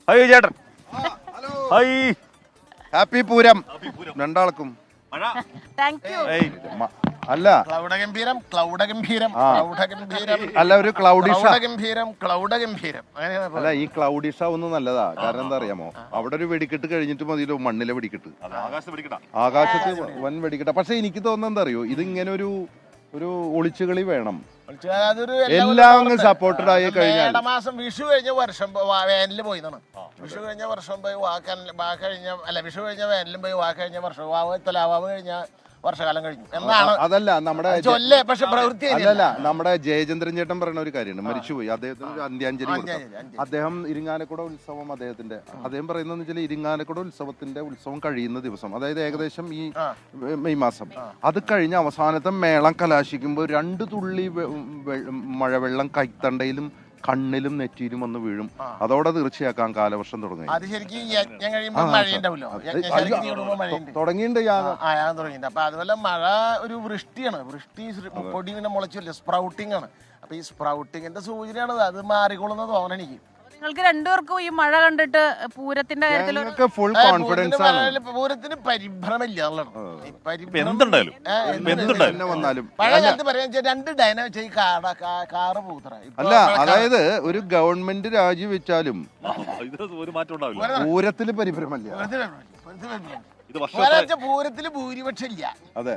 High ചേട്ടൻ. High happy Pooram രണ്ടാൾക്കും. അല്ല അല്ല ഒരു ക്ലൗഡിഷ അല്ല ഈ ക്ലൗഡിഷ ഒന്നും നല്ലതാ. കാരണം എന്താ അറിയാമോ, അവിടെ ഒരു വെടിക്കെട്ട് കഴിഞ്ഞിട്ട് മതിയല്ലോ മണ്ണിലെ വെടിക്കെട്ട്, ആകാശത്ത് വൻ വെടിക്കെട്ട. പക്ഷെ എനിക്ക് തോന്നുന്നത് എന്താ അറിയോ, ഇതിങ്ങനെ ഒരു ഒളിച്ചുകളി വേണം. എല്ലാം സപ്പോർട്ടഡ് ആയി കഴിഞ്ഞാൽ മാസം വിഷു കഴിഞ്ഞ വർഷം വേനലിൽ പോയിന്നാണ്. വിഷു കഴിഞ്ഞ വർഷം പോയി വിഷു കഴിഞ്ഞ വേനലും പോയി കഴിഞ്ഞ വർഷം തുലാവാവ് കഴിഞ്ഞ വർഷകാലം കഴിഞ്ഞു എന്നാണ്. അതല്ല നമ്മുടെ പക്ഷെ പ്രവൃത്തി അല്ലല്ല, നമ്മുടെ ജയചന്ദ്രൻ ചേട്ടൻ പറയുന്ന ഒരു കാര്യമാണ്, മരിച്ചുപോയി, അദ്ദേഹത്തിന് ഒരു അന്ത്യാഞ്ജലി കൊടുത്തു. അദ്ദേഹം ഇരിങ്ങാലക്കുട ഉത്സവം അദ്ദേഹം പറയുന്നതെന്ന് വെച്ചാൽ ഇരിങ്ങാലക്കുട ഉത്സവം കഴിയുന്ന ദിവസം, അതായത് ഏകദേശം ഈ മെയ് മാസം, അത് കഴിഞ്ഞ അവസാനത്തെ മേളം കലാശിക്കുമ്പോൾ 2 തുള്ളി മഴവെള്ളം കൈത്തണ്ടയിലും കണ്ണിലും നെറ്റിയിലും വന്ന് വീഴും. അതോടെ തീർച്ചയാക്കാൻ കാലവർഷം തുടങ്ങി. തുടങ്ങിയിട്ടുണ്ട് യാഗം. അപ്പൊ അതുപോലെ മഴ ഒരു വൃഷ്ടിയാണ്. വൃഷ്ടി പൊടി ഇങ്ങനെ മുളച്ചില്ല, സ്പ്രൗട്ടിംഗ് ആണ്. അപ്പൊ ഈ സ്പ്രൗട്ടിങ്ങിന്റെ സൂചനയാണ് അത് മാറിക്കൊള്ളുന്നത് തോന്നണം എനിക്ക്. നിങ്ങൾക്ക് രണ്ടുപേർക്കും ഈ മഴ കണ്ടിട്ട് പൂരത്തിന്റെ കാര്യത്തിൽ ഫുൾ കോൺഫിഡൻസ് ആണ്. പൂരത്തിന് പരിഭ്രമില്ല. വന്നാലും പറയാൻ 2 ഡൈന വെച്ച ഈ കാറ് പൂത്തറ അല്ല, അതായത് ഒരു ഗവൺമെന്റ് രാജിവെച്ചാലും പൂരത്തില് പരിഭ്രമല്ല. പൂരത്തില് ഭൂരിപക്ഷം ഇല്ല. അതെ,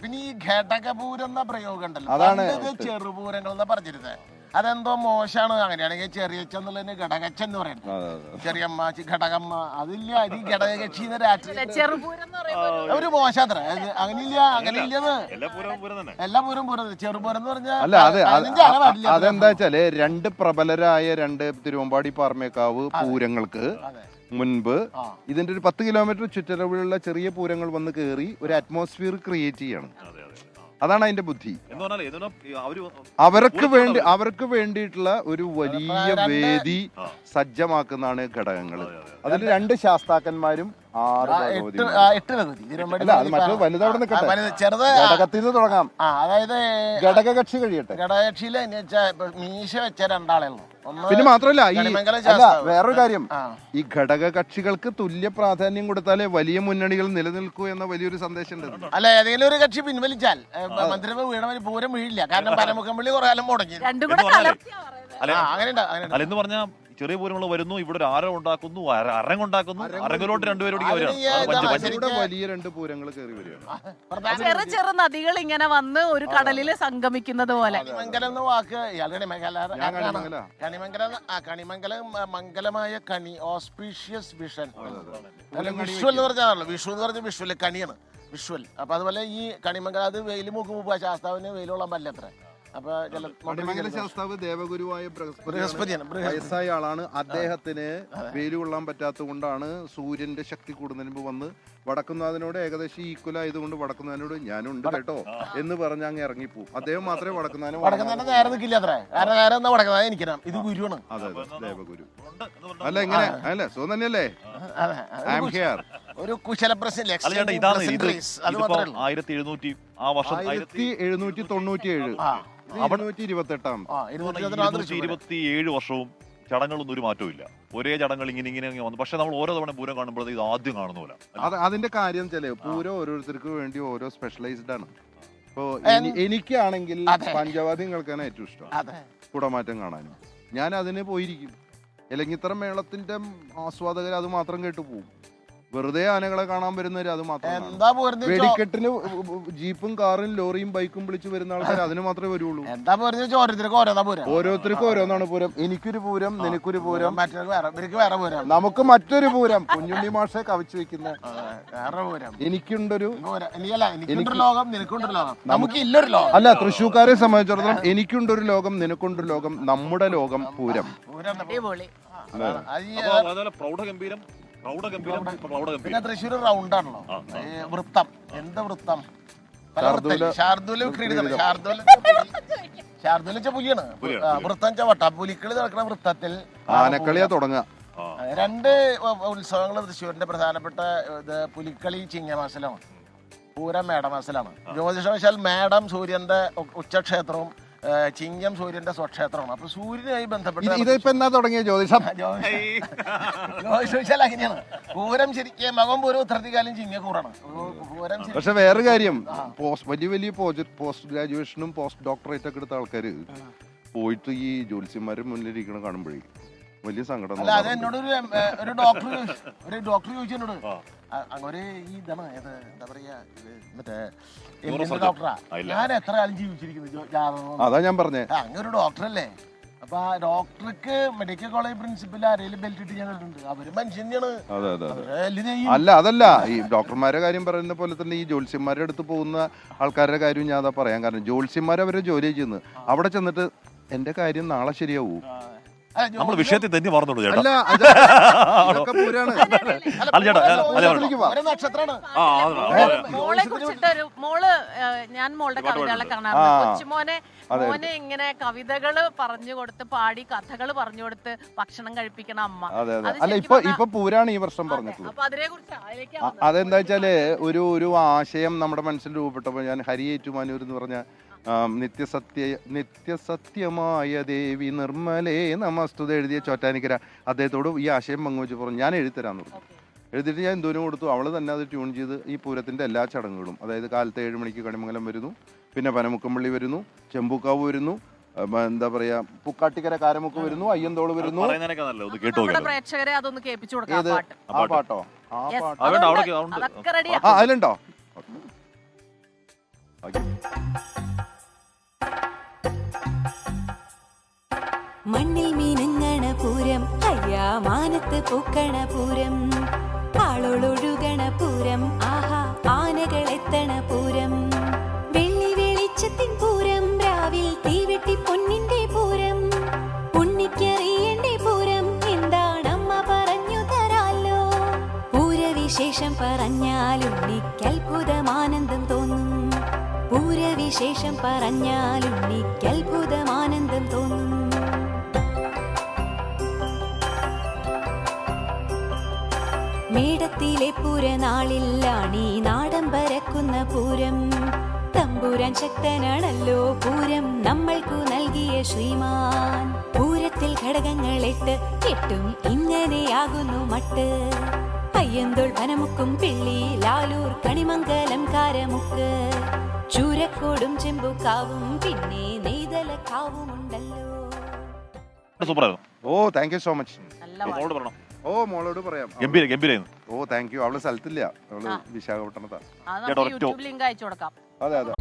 പിന്നെ ഈ ഘടക പൂരം എന്ന പ്രയോഗം ഉണ്ടല്ലോ, അതാണ് ചെറുപൂരങ്ങൾ എന്നാ പറഞ്ഞിരുന്നത്. അതെന്തോ മോശമാണ്. അങ്ങനെയാണെങ്കിൽ ചെറിയച്ഛ എന്നുള്ളതിന് ഘടകച്ഛ എന്ന് പറയുന്നത്, ചെറിയമ്മ ഘടകമ്മ, അതില്ല. അത് ഈ ഘടകകക്ഷി ഒരു മോശാത്ര. അങ്ങനെയില്ല, അങ്ങനെയില്ലത് എല്ലാ പൂരം പൂരം. ചെറുപൂരം എന്ന് പറഞ്ഞാൽ അല്ല, അതെന്താ വെച്ചാല് 2 പ്രബലരായ 2 തിരുവമ്പാടി പാറമേക്കാവ് പൂരങ്ങൾക്ക് മുൻപ് ഇതിന്റെ ഒരു 10 കിലോമീറ്റർ ചുറ്റളവിലുള്ള ചെറിയ പൂരങ്ങൾ വന്ന് കയറി ഒരു അറ്റ്മോസ്ഫിയർ ക്രിയേറ്റ് ചെയ്യണം. അതാണ് അതിന്റെ ബുദ്ധി. അവർക്ക് വേണ്ടിയിട്ടുള്ള ഒരു വലിയ വേദി സജ്ജമാക്കുന്നതാണ് ഘടകങ്ങൾ. അതിൽ 2 ശാസ്താക്കന്മാരും 6 മറ്റു വലുതവിടെ നിൽക്കട്ടെ, ഘടകത്തിൽ നിന്ന് തുടങ്ങാം. അതായത് ഘടകകക്ഷി കഴിയട്ടെ. ഘടകകക്ഷിയില് മീശ വെച്ച 2 ആളേ ഉള്ളൂ. പിന്നെ മാത്രമല്ല വേറൊരു കാര്യം, ഈ ഘടക കക്ഷികൾക്ക് തുല്യ പ്രാധാന്യം കൊടുത്താലേ വലിയ മുന്നണികൾ നിലനിൽക്കൂ എന്ന വലിയൊരു സന്ദേശം ഉണ്ട്. അല്ല, ഏതെങ്കിലും ഒരു കക്ഷി പിൻവലിച്ചാൽ മന്ത്രിസഭ വീണ പൂരം വീഴില്ല. കാരണം പരമുഖംപള്ളി കുറെ കാലം മുടങ്ങി. അല്ലെന്ന് പറഞ്ഞാ ചെറിയ പൂരങ്ങൾ വരുന്നു, ഇവിടെ ഒരു ആരം ഉണ്ടാക്കുന്നു, അരങ്ങുണ്ടാക്കുന്നു, അരങ്ങിലോട്ട് 2 പേരോട് വലിയ 2 പൂരങ്ങൾ കയറി വരികയാണ്. ചെറു ചെറു നദികൾ ഇങ്ങനെ വന്ന് ഒരു കടലിൽ സംഗമിക്കുന്നത് പോലെ. കണിമംഗലം എന്ന വാക്ക് കണിമംഗലം മംഗലമായ കണി, ഓസ്പീഷ്യസ് വിഷൻ. വിഷ്വൽ എന്ന് പറഞ്ഞാണല്ലോ, വിഷു എന്ന് പറഞ്ഞ വിഷ്വല് കണിയാണ്, വിഷ്വൽ. അപ്പൊ അതുപോലെ ഈ കണിമംഗലം അത് വെയിൽ മൂക്ക് ശാസ്താവിന് വെയിലുള്ള മല്ലത്ര. ശാസ്താവ് ദേവഗുരുവായ ബൃഹസ്പതിയാണ്, വയസ്സായ ആളാണ്. അദ്ദേഹത്തിന് വെയിൽ കൊള്ളാൻ പറ്റാത്തത് കൊണ്ടാണ് സൂര്യന്റെ ശക്തി കൂടുന്നതിന് മുമ്പ് വന്ന് വടക്കുന്നാഥനോട് ഏകദേശം ഈക്വൽ ആയതുകൊണ്ട് വടക്കുന്നാഥനോട് ഞാനുണ്ട് കേട്ടോ എന്ന് പറഞ്ഞ് അങ്ങ് ഇറങ്ങിപ്പോവും. അദ്ദേഹം മാത്രമേ വടക്കുന്നാഥൻ നേരെ നിൽക്കില്ല അത്ര. കാരണം ഇത് ഗുരുവാണ്. അതെ, ദേവഗുരു. അല്ല ഇങ്ങനെ അല്ലേ, സോ തന്നെയല്ലേ. ഒരു കുശലപ്രശ്നം 1727 വർഷവും ചടങ്ങുകളൊന്നും ഒരു മാറ്റവും ഇല്ല. ഒരേ ചടങ്ങുകൾ ഇങ്ങനെ വന്നു. പക്ഷെ നമ്മൾ ഓരോ തവണ പൂരം കാണുമ്പോൾ ഇത് ആദ്യം കാണുന്ന പോലെ. അതിന്റെ കാര്യം ചില പൂരം ഓരോരുത്തർക്ക് വേണ്ടി ഓരോ സ്പെഷ്യലൈസ്ഡ് ആണ്. ഇപ്പോ എനിക്കാണെങ്കിൽ പഞ്ചവാദ്യം കേൾക്കാനാണ് ഏറ്റവും ഇഷ്ടം, കുടമാറ്റം കാണാനും. ഞാൻ അതിന് പോയിരിക്കും. അല്ലെങ്കിൽ ഇത്തരം മേളത്തിന്റെ ആസ്വാദകർ അത് മാത്രം കേട്ടു പോകും. വെറുതെ ആനകളെ കാണാൻ വരുന്നവര് അത് മാത്രം. വെടിക്കെട്ടിന് ജീപ്പും കാറും ലോറിയും ബൈക്കും വിളിച്ച് വരുന്ന ആൾക്കാർ അതിന് മാത്രമേ വരുള്ളൂ. ഓരോരുത്തർക്കും ഓരോന്നാണ് പൂരം. എനിക്കൊരു പൂരം, നിനക്കൊരു പൂരം, നമുക്ക് മറ്റൊരു പൂരം. കുഞ്ഞുണ്ണി മാഷെ കവച്ചു വെക്കുന്ന എനിക്കുണ്ടൊരു അല്ല, തൃശ്ശൂർക്കാരെ സംബന്ധിച്ചിടത്തോളം എനിക്കുണ്ടൊരു ലോകം, നിനക്കൊണ്ടൊരു ലോകം, നമ്മുടെ ലോകം പൂരം. പിന്നെ തൃശ്ശൂർ റൗണ്ട് ആണല്ലോ, വൃത്തം. എന്ത് വൃത്തം? ശാർദൂല പുലിയാണ്. വൃത്തം ചവട്ട പുലിക്കളി നടക്കുന്ന വൃത്തത്തിൽ ആനക്കളിയാ തുടങ്ങുക. 2 ഉത്സവങ്ങൾ തൃശ്ശൂരിന്റെ പ്രധാനപ്പെട്ട ഇത് പുലിക്കളി ചിങ്ങമാസലാണ്, പൂരം മേടമാസലാണ്. ജ്യോതിഷവശാൽ മേടം സൂര്യന്റെ ഉച്ചക്ഷേത്രവും ചിങ്ങം സൂര്യന്റെ സ്വക്ഷേത്രമാണ്. അപ്പൊ സൂര്യനുമായി ബന്ധപ്പെട്ട് ഇതിപ്പോ എന്നാ തുടങ്ങിയ ജ്യോതിഷം? ചോദിച്ചാൽ അങ്ങനെയാണ്. പൂരം ശരിക്കും മകം പൂരം ഉത്രത്തിക്കാലം ചിങ്ങക്കൂറാണ്. പൂരം പക്ഷെ വേറെ കാര്യം, വലിയ വലിയ പോസ്റ്റ് ഗ്രാജുവേഷനും പോസ്റ്റ് ഡോക്ടറേറ്റ് ഒക്കെ എടുത്ത ആൾക്കാര് പോയിട്ട് ഈ ജ്യോത്സ്യന്മാരുടെ മുന്നിലിരിക്കണം കാണുമ്പോഴേ വലിയ സങ്കടം. അല്ല, അത് എന്നോട് ഒരു ഡോക്ടർ ചോദിച്ചു എന്നോട്, അങ്ങനെ ഈ ഇതാണ് എന്താ പറയാ മറ്റേ ഡോക്ടറാ, ഞാൻ എത്ര കാലം ജീവിച്ചിരിക്കുന്നു, അതാ ഞാൻ പറഞ്ഞേ. അങ്ങനെ ഒരു ഡോക്ടറല്ലേ. അപ്പൊ ആ ഡോക്ടർക്ക് മെഡിക്കൽ കോളേജ് പ്രിൻസിപ്പൽ ആരെങ്കിലും ബെൽറ്റ് ഇട്ട് ഞാൻ കണ്ടിട്ടുണ്ട്. അവര് മനുഷ്യനാണ്. അല്ല, അതല്ല ഈ ഡോക്ടർമാരുടെ കാര്യം പറയുന്ന പോലെ തന്നെ ഈ ജ്യോത്സ്യന്മാരുടെ അടുത്ത് പോകുന്ന ആൾക്കാരുടെ കാര്യം ഞാൻ അതാ പറയാൻ കാരണം, ജ്യോത്സ്യന്മാർ അവരെ ജോലി ചെയ്യുന്നു. അവിടെ ചെന്നിട്ട് എന്റെ കാര്യം നാളെ ശരിയാവൂ. നമ്മൾ വിഷയത്തിൽ തന്നെ മറന്നുള്ളൂ ചേട്ടാ. അല്ല, ഇതൊക്കെ പൂരാണ്. മോളെ കുറിച്ചിട്ട് ഞാൻ മോളുടെ കവിതകളെ കാണാറുണ്ട്. കൊച്ചുമോനെ ഇങ്ങനെ കവിതകള് പറഞ്ഞു കൊടുത്ത്, പാടി കഥകൾ പറഞ്ഞു കൊടുത്ത് ഭക്ഷണം കഴിപ്പിക്കണ അമ്മ. അല്ല, ഇപ്പൊ പൂരാണ് ഈ വർഷം പറഞ്ഞിട്ടുള്ളത്. അപ്പൊ അതിനെ കുറിച്ച് അതെന്താ വെച്ചാല് ഒരു ആശയം നമ്മുടെ മനസ്സിൽ രൂപപ്പെട്ടപ്പോ ഞാൻ ഹരി ഏറ്റുമാനൂർ എന്ന് പറഞ്ഞ നിത്യസത്യമായ ദേവി നിർമ്മലേ നമസ്തുത എഴുതിയ ചോറ്റാനിക്കര അദ്ദേഹത്തോട് ഈ ആശയം പങ്കുവെച്ച് പറഞ്ഞു ഞാൻ എഴുതിത്തരാന്ന് പറഞ്ഞു. എഴുതിയിട്ട് ഞാൻ എന്തോരം കൊടുത്തു. അവള് തന്നെ അത് ട്യൂൺ ചെയ്ത് ഈ പൂരത്തിന്റെ എല്ലാ ചടങ്ങുകളും, അതായത് കാലത്ത് 7 മണിക്ക് കണിമംഗലം വരുന്നു, പിന്നെ പനമുക്കമ്പള്ളി വരുന്നു, ചെമ്പൂക്കാവ് വരുന്നു, എന്താ പറയാ പൂക്കാട്ടിക്കര കാരമുക്ക് വരുന്നു, അയ്യന്തോള് വരുന്നു. പ്രേക്ഷകരെ അതൊന്ന് കേൾപ്പിച്ചു കൊടുക്കാം. ആ പാട്ടോ? അതിലുണ്ടോ? മണ്ണിൽ മീനങ്ങണ പൂരം, അയ്യാ മാനത്ത് പൂക്കണ പൂരം, ആളോളൊഴുകണ പൂരം, ആഹാ ആനകൾ എത്തണ പൂരം, വെള്ളി വെളിച്ചത്തിൻ പൂരം, രാവിൽ തീവെട്ടി പൊന്നിന്റെ പൂരം, ഉണ്ണിക്കറിയണ്ടേ പൂരം, എന്താണമ്മ പറഞ്ഞു തരാലോ. പൂരവിശേഷം പറഞ്ഞാൽ ഉണ്ണിക്കത്ഭുതമാനന്ദം തോന്നും, പൂരവിശേഷം പറഞ്ഞാൽ ഉണ്ണിക്കത്ഭുതമാനന്ദം തോന്നും. മേടത്തിലെ പൂരനാളിലാണ് ഈ നാടൻ പരക്കുന്ന പൂരം, തമ്പുരാൻ ശക്തനാണല്ലോ പൂരം നമ്മൾക്കു നൽകിയ ശ്രീമാൻ. പൂരത്തിൽ ഘടകങ്ങൾ 8 ഇങ്ങനെയാകുന്നു മട്ട്, അയ്യന്തോൾ പനമുക്കും പിള്ളി ലാലൂർ കണിമംഗലം കാരമുക്ക്, ചൂരക്കോടും ചെമ്പുക്കാവും പിന്നെ നെയ്തലക്കാവും ഉണ്ടല്ലോ. ഓ താങ്ക് യു സോ മച്ച്. ഓ മോളോട് പറയാം. ഓ താങ്ക് യു. അവള് സ്ഥലത്തില്ല, അവള് വിശാഖപട്ടണത്താണ്. ലിങ്ക് അയച്ചു കൊടുക്കാം. അതെ.